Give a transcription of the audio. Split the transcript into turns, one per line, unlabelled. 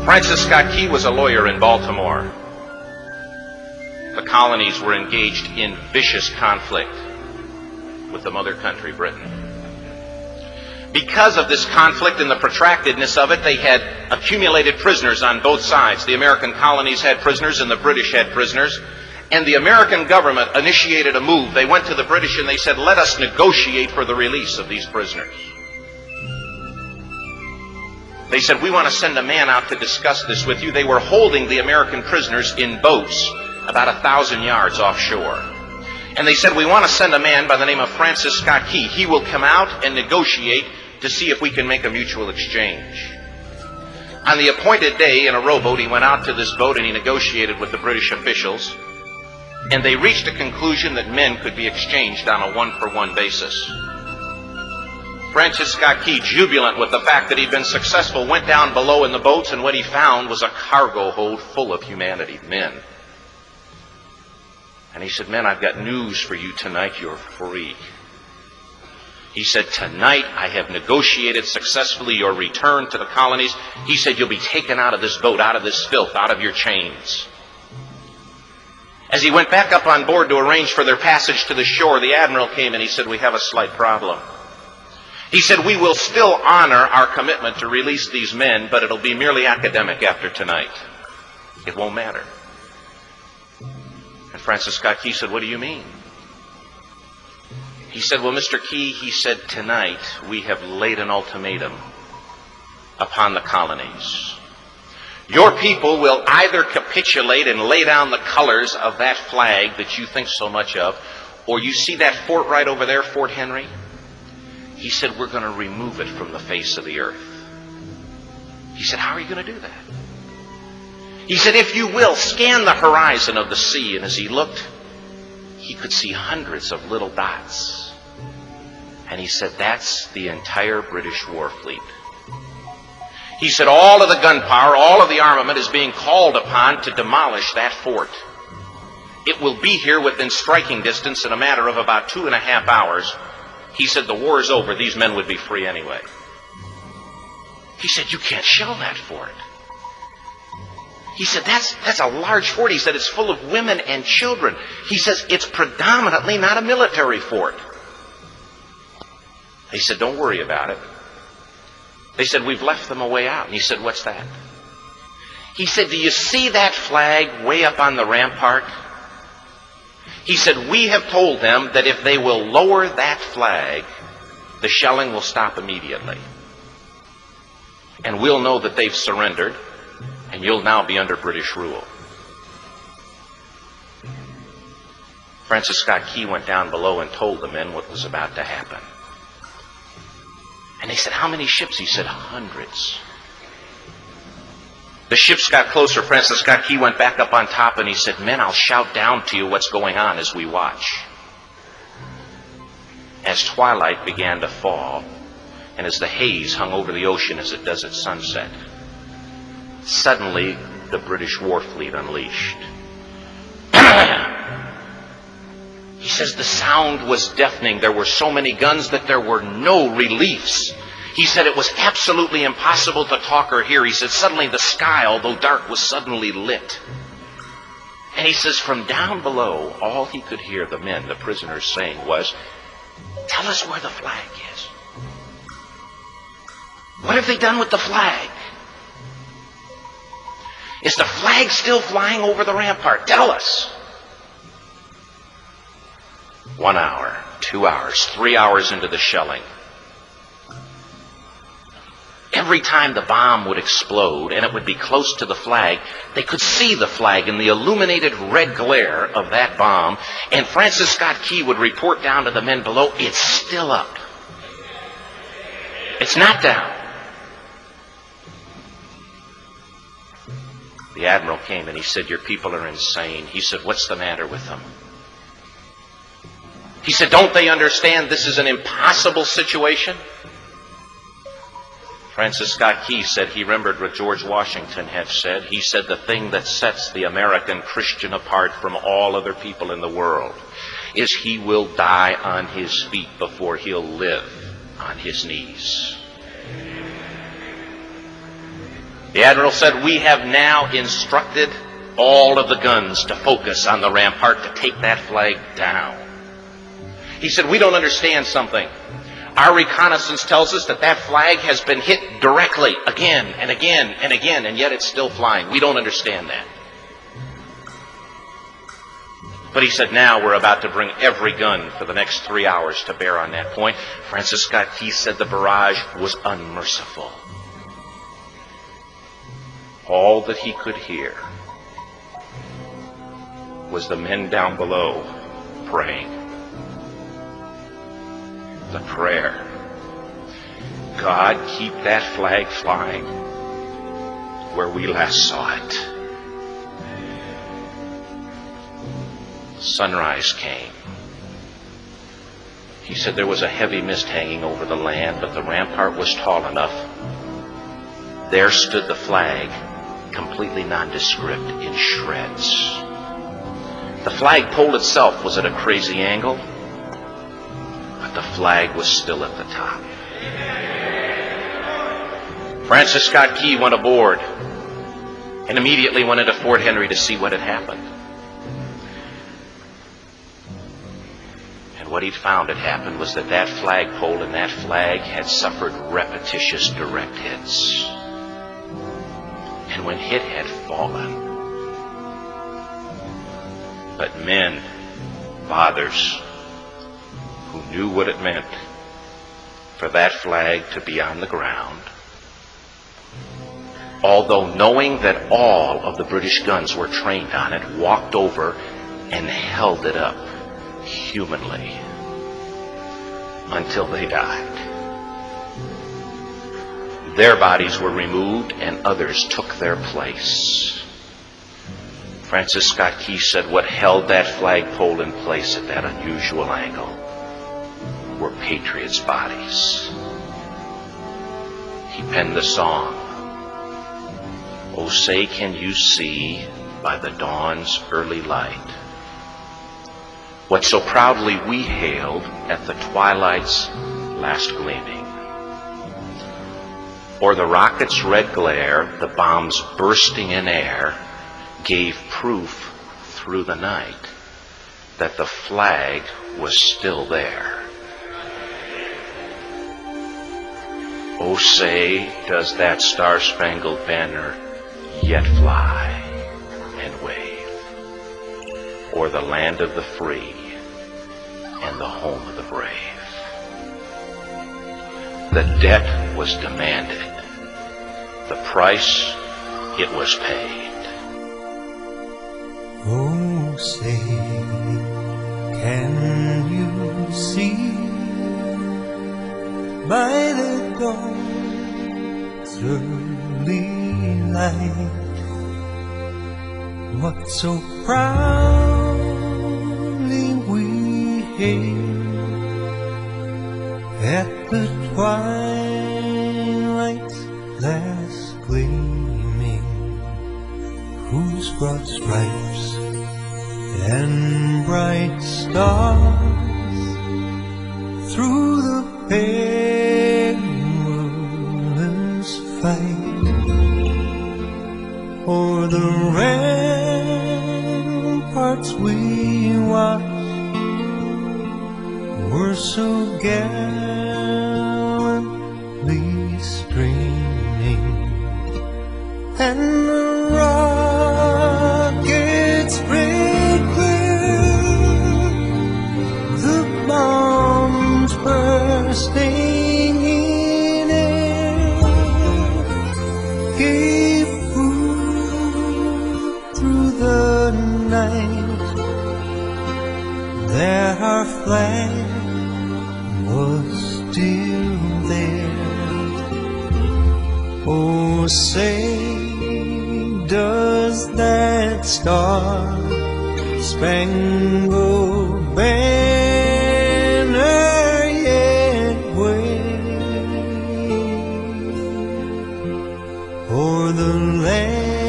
Francis Scott Key was a lawyer in Baltimore. The colonies were engaged in vicious conflict with the mother country, Britain. Because of this conflict and the protractedness of it, they had accumulated prisoners on both sides. The American colonies had prisoners and the British had prisoners. And the American government initiated a move. They went to the British and they said, let us negotiate for the release of these prisoners. They said, we want to send a man out to discuss this with you. They were holding the American prisoners in boats about 1,000 yards offshore. And they said, we want to send a man by the name of Francis Scott Key. He will come out and negotiate to see if we can make a mutual exchange. On the appointed day, in a rowboat, he went out to this boat and he negotiated with the British officials. And they reached a conclusion that men could be exchanged on a one-for-one basis. Francis Scott Key, jubilant with the fact that he'd been successful, went down below in the boats, and what he found was a cargo hold full of humanity, men. And he said, men, I've got news for you tonight. You're free. He said, tonight I have negotiated successfully your return to the colonies. He said, you'll be taken out of this boat, out of this filth, out of your chains. As he went back up on board to arrange for their passage to the shore, the admiral came and he said, we have a slight problem. He said, we will still honor our commitment to release these men, but it'll be merely academic after tonight. It won't matter. And Francis Scott Key said, what do you mean? He said, well, Mr. Key, he said, tonight we have laid an ultimatum upon the colonies. Your people will either capitulate and lay down the colors of that flag that you think so much of, or you see that fort right over there, Fort Henry? He said, we're going to remove it from the face of the earth. He said, how are you going to do that? He said, if you will, scan the horizon of the sea. And as he looked, he could see hundreds of little dots. And he said, that's the entire British war fleet. He said, all of the gunpowder, all of the armament is being called upon to demolish that fort. It will be here within striking distance in a matter of about 2.5 hours. He said, the war is over. These men would be free anyway. He said, you can't shell that fort. He said, that's a large fort. He said, it's full of women and children. He says, it's predominantly not a military fort. He said, don't worry about it. They said, we've left them a way out. And he said, what's that? He said, do you see that flag way up on the rampart? He said, we have told them that if they will lower that flag, the shelling will stop immediately. And we'll know that they've surrendered, and you'll now be under British rule. Francis Scott Key went down below and told the men what was about to happen. And they said, how many ships? He said, hundreds. The ships got closer. Francis Scott Key went back up on top and he said, men, I'll shout down to you what's going on as we watch. As twilight began to fall, and as the haze hung over the ocean as it does at sunset, suddenly the British war fleet unleashed. He says the sound was deafening. There were so many guns that there were no reliefs. He said it was absolutely impossible to talk or hear. He said suddenly the sky, although dark, was suddenly lit. And he says from down below, all he could hear the men, the prisoners, saying was, tell us where the flag is. What have they done with the flag? Is the flag still flying over the rampart? Tell us. 1 hour, 2 hours, 3 hours into the shelling, every time the bomb would explode and it would be close to the flag, they could see the flag in the illuminated red glare of that bomb. And Francis Scott Key would report down to the men below, it's still up. It's not down. The admiral came and he said, your people are insane. He said, what's the matter with them? He said, don't they understand this is an impossible situation? Francis Scott Key said he remembered what George Washington had said. He said the thing that sets the American Christian apart from all other people in the world is he will die on his feet before he'll live on his knees. The admiral said, "We have now instructed all of the guns to focus on the rampart to take that flag down." He said, "We don't understand something. Our reconnaissance tells us that that flag has been hit directly again and again and again, and yet it's still flying. We don't understand that." But he said, "Now we're about to bring every gun for the next 3 hours to bear on that point." Francis Scott Key said the barrage was unmerciful. All that he could hear was the men down below praying. The prayer, "God, keep that flag flying where we last saw it." Sunrise came. He said there was a heavy mist hanging over the land, but the rampart was tall enough. There stood the flag, completely nondescript, in shreds. The flagpole itself was at a crazy angle, but the flag was still at the top. Francis Scott Key went aboard and immediately went into Fort Henry to see what had happened. And what he'd found had happened was that that flagpole and that flag had suffered repetitious direct hits. And when it had fallen, but men, fathers, who knew what it meant for that flag to be on the ground, although knowing that all of the British guns were trained on it, walked over and held it up humanly until they died. Their bodies were removed and others took their place. Francis Scott Key said what held that flagpole in place at that unusual angle were patriots' bodies. He penned the song, "Oh, say can you see by the dawn's early light what so proudly we hailed at the twilight's last gleaming? Or the rocket's red glare, the bombs bursting in air, gave proof through the night that the flag was still there. Oh, say, does that Star Spangled Banner yet fly and wave o'er the land of the free and the home of the brave?" The debt was demanded. The price, it was paid.
Oh, say, can you see by the dawn's early light what so proudly we hailed at the twilight's last gleaming, whose broad stripes and bright stars through the perilous fight o'er the ramparts we watched were so gallantly streaming, and the rockets break clear, the bombs bursting in air gave proof through the night that our flag was still there. Oh, say, does that Star Spangled Banner yet wave o'er the land